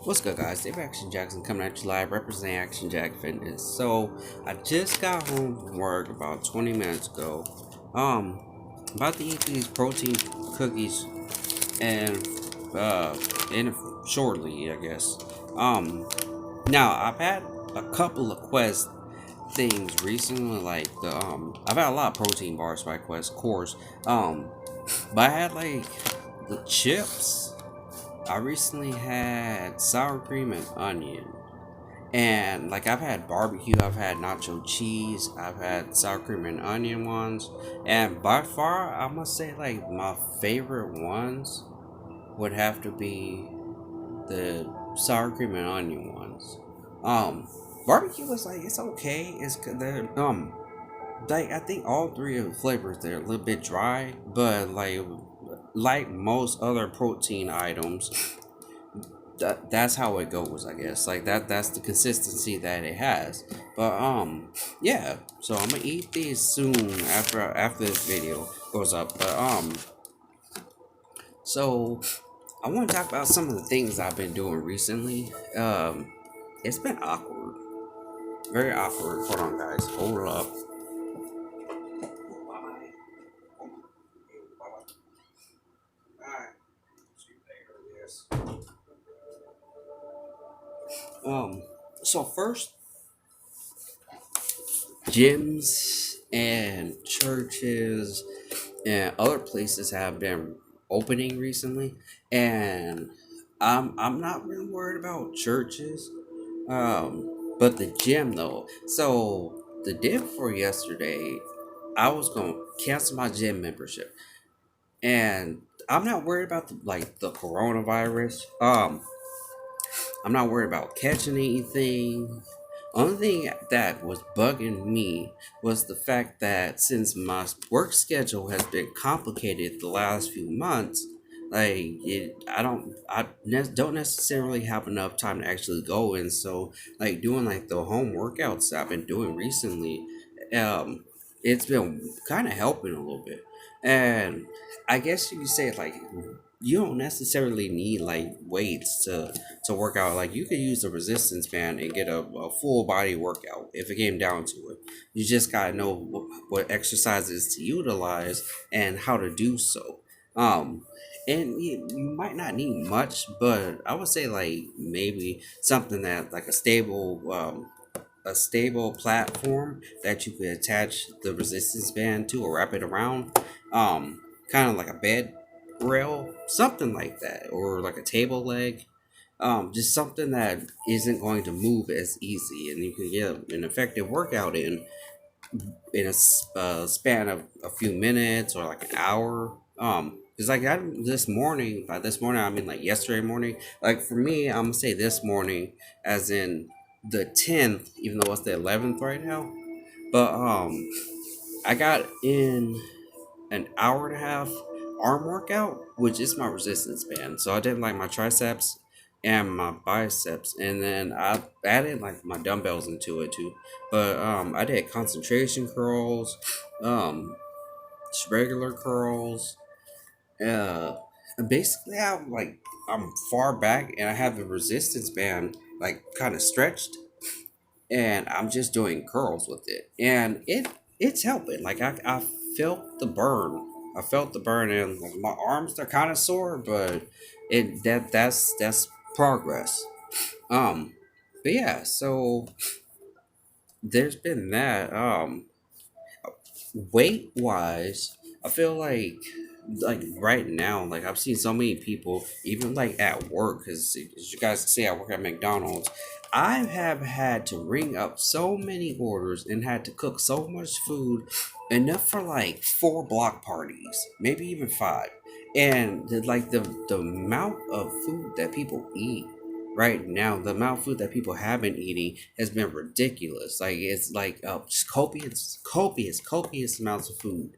What's good, guys? Dave Action Jackson coming at you live, representing Action Jack Fitness. So, I just got home from work about 20 minutes ago. About to eat these protein cookies and, in shortly, I guess. Now I've had a couple of Quest things recently, like I've had a lot of protein bars by Quest, of course. But I had like the chips. I recently had sour cream and onion. And like I've had barbecue, I've had nacho cheese, I've had sour cream and onion ones. And by far I must say like my favorite ones would have to be the sour cream and onion ones. Um Barbecue was like it's okay. It's they're like I think all three of the flavors they're a little bit dry, but like most other protein items, that's how it goes, I guess. Like that's the consistency that it has. But yeah. So I'm gonna eat these soon after this video goes up. But so I want to talk about some of the things I've been doing recently. It's been awkward, very awkward. Hold on, guys. Hold up. Um. So first, gyms and churches and other places have been opening recently, and I'm not really worried about churches, but the gym though. So the day before yesterday, I was gonna cancel my gym membership, and I'm not worried about the coronavirus. I'm not worried about catching anything. Only thing that was bugging me was the fact that since my work schedule has been complicated the last few months, don't necessarily have enough time to actually go. And so like doing like the home workouts that I've been doing recently, um, it's been kind of helping a little bit. And I guess you could say like you don't necessarily need like weights to work out. Like you could use a resistance band and get a full body workout if it came down to it. You just gotta know what exercises to utilize and how to do so. Um, and you might not need much, but I would say like maybe something that like a stable platform that you could attach the resistance band to or wrap it around. Kind of like a bed rail, something like that, or like a table leg. Just something that isn't going to move as easy, and you can get an effective workout in a span of a few minutes or like an hour. Because like this morning, by this morning I mean like yesterday morning. Like for me, I'm gonna say this morning, as in the 10th, even though it's the 11th right now. But I got in an hour and a half arm workout, which is my resistance band. So I did like my triceps and my biceps, and then I added like my dumbbells into it too. But I did concentration curls, um, just regular curls. Uh, and basically, I'm far back, and I have the resistance band like kind of stretched, and I'm just doing curls with it, and it's helping. Like I felt the burn. I felt the burn, and like, my arms are kind of sore, but that's progress. Um, but yeah, so there's been that. Weight wise, I feel like right now, like I've seen so many people, even like at work, because as you guys can see, I work at McDonald's. I have had to ring up so many orders and had to cook so much food, enough for like four block parties, maybe even five. And the amount of food that people eat right now, the amount of food that people have been eating has been ridiculous. Like it's like just copious amounts of food.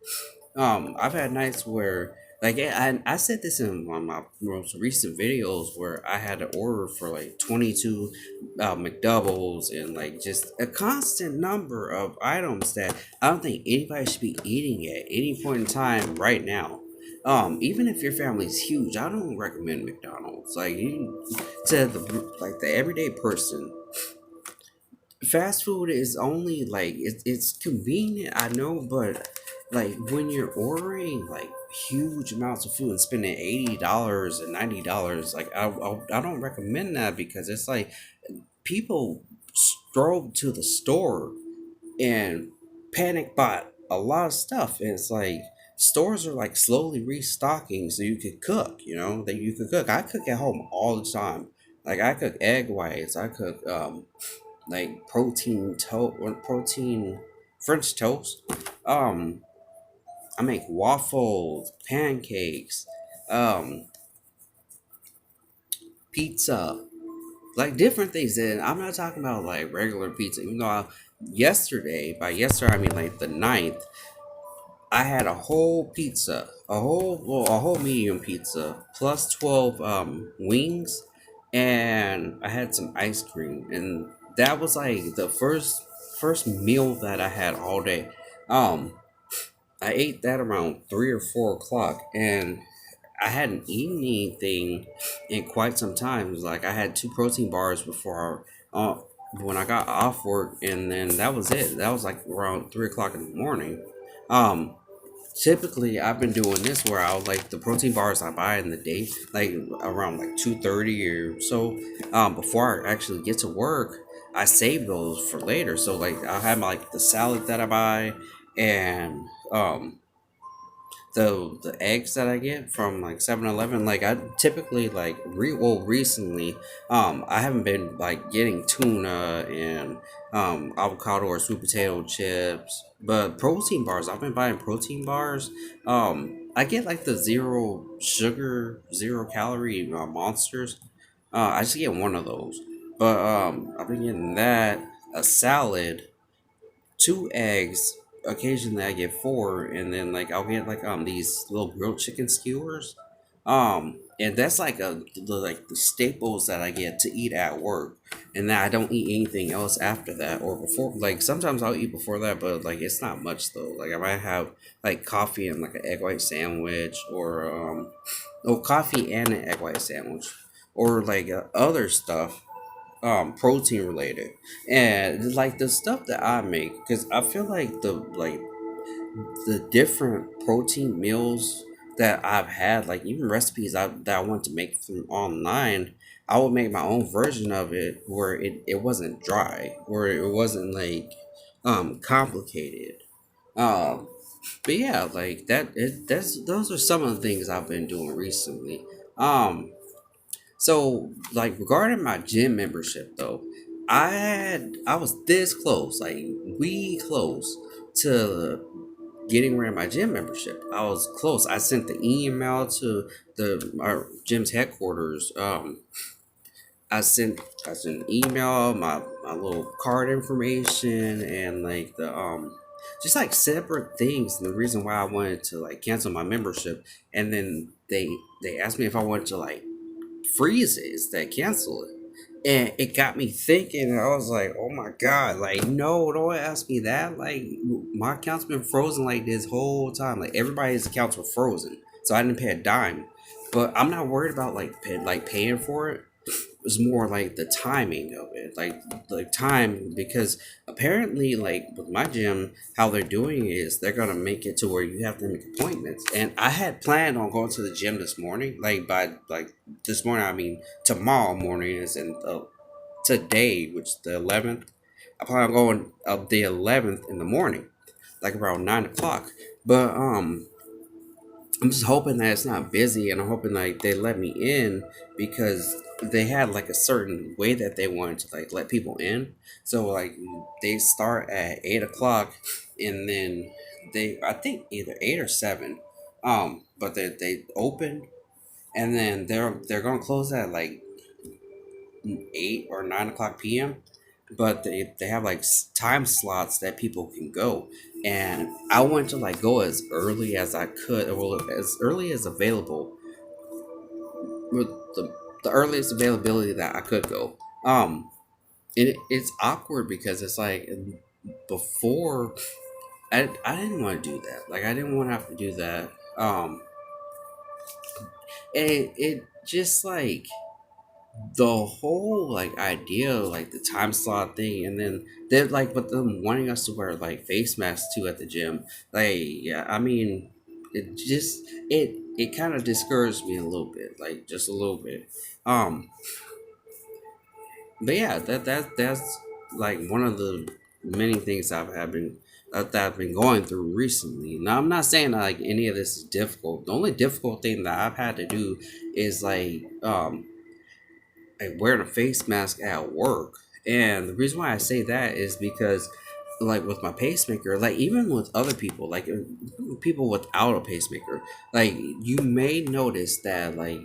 I've had nights where I said this in one of my most recent videos where I had to order for like 22 McDoubles and like just a constant number of items that I don't think anybody should be eating at any point in time right now. Even if your family's huge, I don't recommend McDonald's. Like you to the everyday person, fast food is only like it's convenient, I know, but like when you're ordering like huge amounts of food and spending $80 and $90, like I don't recommend that because it's like people strolled to the store and panic bought a lot of stuff, and it's like stores are like slowly restocking so you could cook, that you could cook. I cook at home all the time. Like I cook egg whites, I cook like protein French toast. Um, I make waffles, pancakes, um, pizza, like different things. And I'm not talking about like regular pizza. Even though yesterday, by yesterday I mean like the ninth, I had a whole pizza, a whole medium pizza, plus 12 wings, and I had some ice cream, and that was like the first meal that I had all day. Um, I ate that around 3 or 4 o'clock, and I hadn't eaten anything in quite some time. It was like I had two protein bars before when I got off work, and then that was it. That was like around 3 o'clock in the morning. Um, Typically, I've been doing this where I'll like the protein bars I buy in the day, like around like 2:30 or so. Before I actually get to work, I save those for later. So like I have like the salad that I buy, and the eggs that I get from like 7-Eleven. Like I typically like recently I haven't been like getting tuna and avocado or sweet potato chips, but protein bars, I've been buying protein bars. I get like the zero sugar, zero calorie monsters. I just get one of those. But I've been getting that, a salad, two eggs. Occasionally, I get four, and then like I'll get like these little grilled chicken skewers, and that's like like the staples that I get to eat at work, and then I don't eat anything else after that or before. Like sometimes I'll eat before that, but like it's not much though. Like I might have like coffee and like an egg white sandwich, or coffee and an egg white sandwich, or like other stuff protein related, and like the stuff that I make, because I feel like the different protein meals that I've had, like even recipes that I want to make from online, I would make my own version of it where it wasn't dry, where it wasn't like complicated. um but yeah, like that's those are some of the things I've been doing recently. So, like regarding my gym membership though, I was this close, like we close to getting rid of my gym membership. I was close. I sent the email to the our gym's headquarters. I sent an email, my little card information, and like the just like separate things. And the reason why I wanted to like cancel my membership, and then they asked me if I wanted to like freezes that cancel it. And it got me thinking, and I was like, oh my God, like, no, don't ask me that. Like, my account's been frozen like this whole time. Like, everybody's accounts were frozen. So I didn't pay a dime. But I'm not worried about like paying for it. It's more like the timing of it, like time, because apparently like with my gym, how they're doing is they're gonna make it to where you have to make appointments. And I had planned on going to the gym this morning, like by like this morning, I mean tomorrow morning is in today, which is the 11th. I plan on going the 11th in the morning, like around 9 o'clock. But I'm just hoping that it's not busy, and I'm hoping like they let me in because they had like a certain way that they wanted to like let people in. So like they start at 8 o'clock, and then I think either 8 or 7, but they open, and then they're gonna close at like 8 or 9 o'clock p.m. But they have like time slots that people can go, and I wanted to like go as early as I could, well, as early as available, with the earliest availability that I could go. And it's awkward because it's like before I didn't want to do that. Like I didn't want to have to do that. And it just like the whole like idea of like the time slot thing, and then they're like, but them wanting us to wear like face masks too at the gym. Like, yeah, I mean, it kind of discouraged me a little bit, like just a little bit. Um, but yeah, that's like one of the many things that I've been going through recently. Now, I'm not saying that like any of this is difficult. The only difficult thing that I've had to do is like wearing a face mask at work. And the reason why I say that is because like with my pacemaker, like even with other people, like people without a pacemaker, like you may notice that like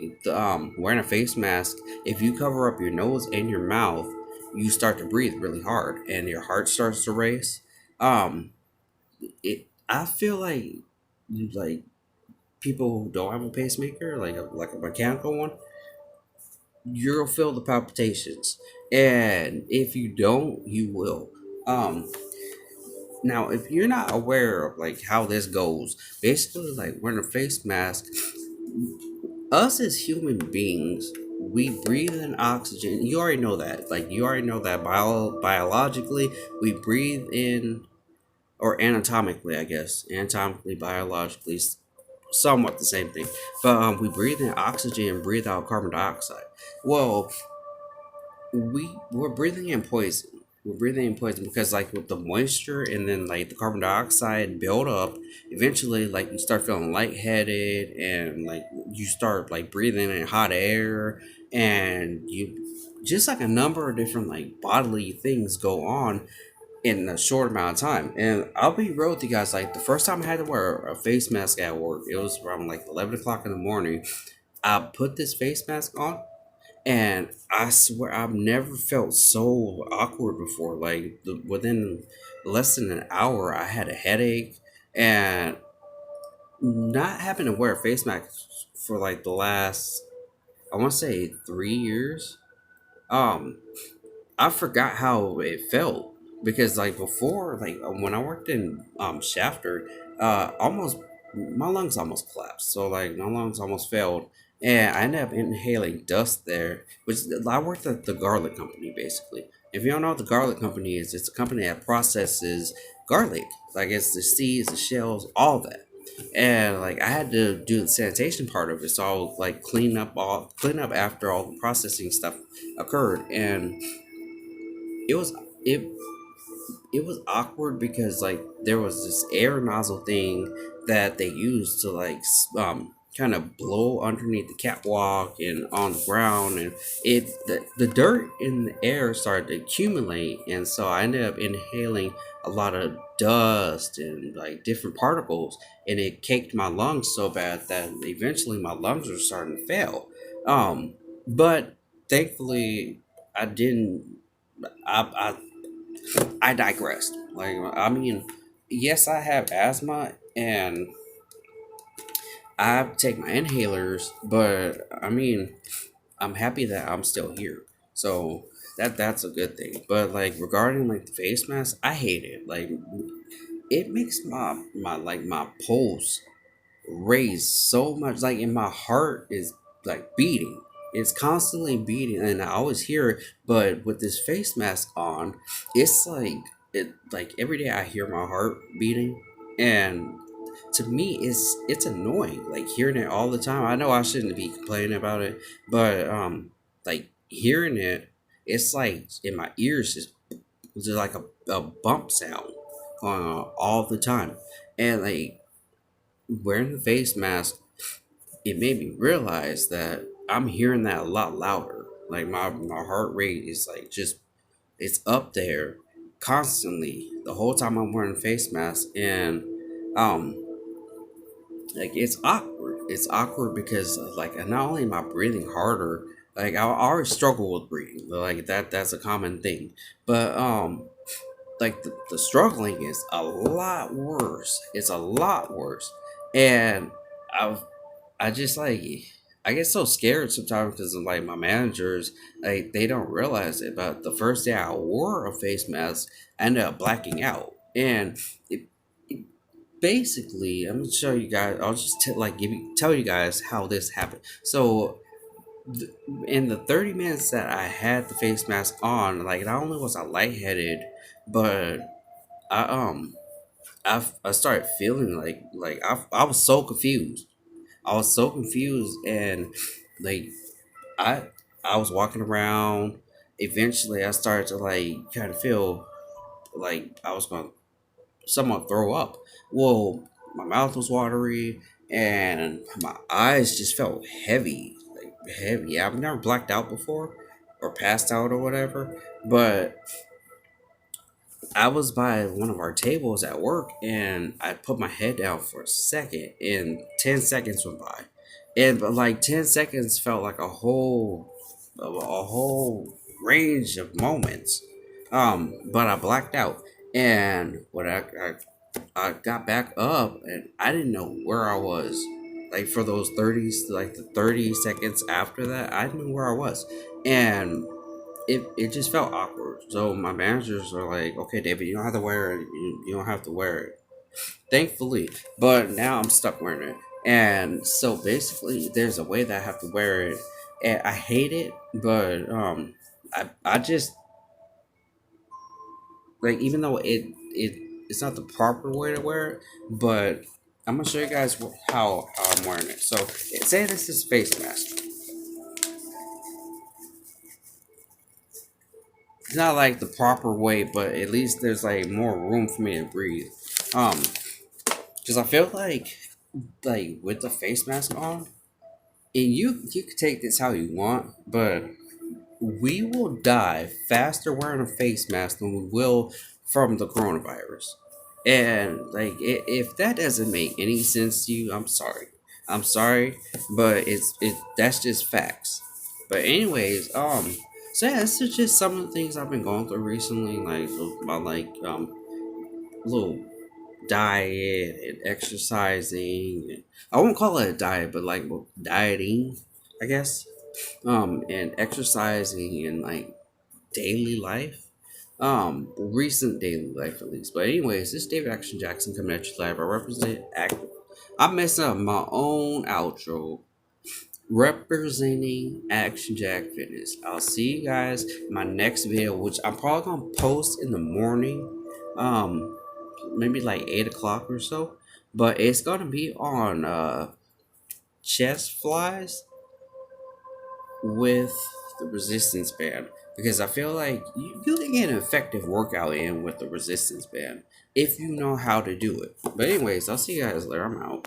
wearing a face mask, if you cover up your nose and your mouth, you start to breathe really hard and your heart starts to race. Um it I feel like people who don't have a pacemaker, like a mechanical one, you'll feel the palpitations, and if you don't, you will. um Now, if you're not aware of like how this goes, basically like wearing a face mask, us as human beings, we breathe in oxygen. You already know that, like you already know that biologically we breathe in, or anatomically, I guess, anatomically, biologically, somewhat the same thing. But we breathe in oxygen and breathe out carbon dioxide. Well, we're breathing in poison. We're breathing in poison because like with the moisture and then like the carbon dioxide build up, eventually like you start feeling lightheaded, and like you start like breathing in hot air, and you just like a number of different like bodily things go on in a short amount of time. And I'll be real with you guys, like the first time I had to wear a face mask at work, it was around like 11 o'clock in the morning. I put this face mask on, and I swear I've never felt so awkward before. Like within less than an hour, I had a headache, and not having to wear a face mask for like the last, I want to say 3 years. Um, I forgot how it felt, because like before, like when I worked in Shafter, almost my lungs almost collapsed. So like my lungs almost failed, and I ended up inhaling dust there. Which I worked at the garlic company basically. If you don't know what the garlic company is, it's a company that processes garlic. Like it's the seeds, the shells, all that. And like I had to do the sanitation part of it, so I'll like clean up after all the processing stuff occurred. And it was it it was awkward because like there was this air nozzle thing that they used to like kind of blow underneath the catwalk and on the ground, and the dirt in the air started to accumulate, and so I ended up inhaling a lot of dust and like different particles, and it caked my lungs so bad that eventually my lungs were starting to fail. But thankfully I didn't. I digressed. Like, I mean, yes, I have asthma and I take my inhalers, but I mean, I'm happy that I'm still here. So that's a good thing. But like regarding like the face mask, I hate it. Like it makes my pulse raised so much, like, and my heart is like beating, it's constantly beating, and I always hear it. But with this face mask on, it's like it like every day I hear my heart beating, and to me it's annoying like hearing it all the time. I know I shouldn't be complaining about it, but like hearing it, it's like in my ears, just like a bump sound going on all the time. And like wearing the face mask, it made me realize that I'm hearing that a lot louder. Like my heart rate is like just it's up there constantly the whole time I'm wearing a face mask. And um like it's awkward. It's awkward because like not only am I breathing harder, like I already struggle with breathing. Like that's a common thing. But like the struggling is a lot worse. It's a lot worse. And I've I just like I get so scared sometimes because like my managers, like they don't realize it. But the first day I wore a face mask, I ended up blacking out, and it basically, I'm gonna show you guys. I'll just tell you guys how this happened. So, th- in the 30 minutes that I had the face mask on, like not only was I lightheaded, but I I started feeling I was so confused. I was so confused, and like I I was walking around. Eventually, I started to like kind of feel like I was going to somewhat throw up. Well, my mouth was watery, and my eyes just felt heavy, like heavy. I've never blacked out before, or passed out or whatever, but I was by one of our tables at work, and I put my head down for a second, and 10 seconds went by, and but like 10 seconds felt like a whole range of moments. But I blacked out, and I got back up, and I didn't know where I was. Like for those 30s, like the 30 seconds after that, I didn't know where I was, and it just felt awkward. So my managers are like, "Okay, David, you don't have to wear it. You don't have to wear it." Thankfully, but now I'm stuck wearing it. And so basically, there's a way that I have to wear it, and I hate it. But I just like even though it's not the proper way to wear it, but I'm gonna show you guys how I'm wearing it. So say this is face mask. It's not like the proper way, but at least there's like more room for me to breathe. Um, because I feel like with the face mask on, and you can take this how you want, but we will die faster wearing a face mask than we will from the coronavirus. And like, if that doesn't make any sense to you, I'm sorry. I'm sorry, but that's just facts. But anyways, so yeah, this is just some of the things I've been going through recently, like my little diet and exercising. I won't call it a diet, but like dieting, I guess. And exercising and like daily life. Recent daily life at least. But anyways, this is David Action Jackson coming at you live. I represent active. I'm messing up my own outro. Representing Action Jack Fitness. I'll see you guys in my next video, which I'm probably gonna post in the morning. Maybe like 8 o'clock or so. But it's gonna be on chest flies with the resistance band, because I feel like you can get an effective workout in with the resistance band if you know how to do it. But anyways, I'll see you guys later. I'm out.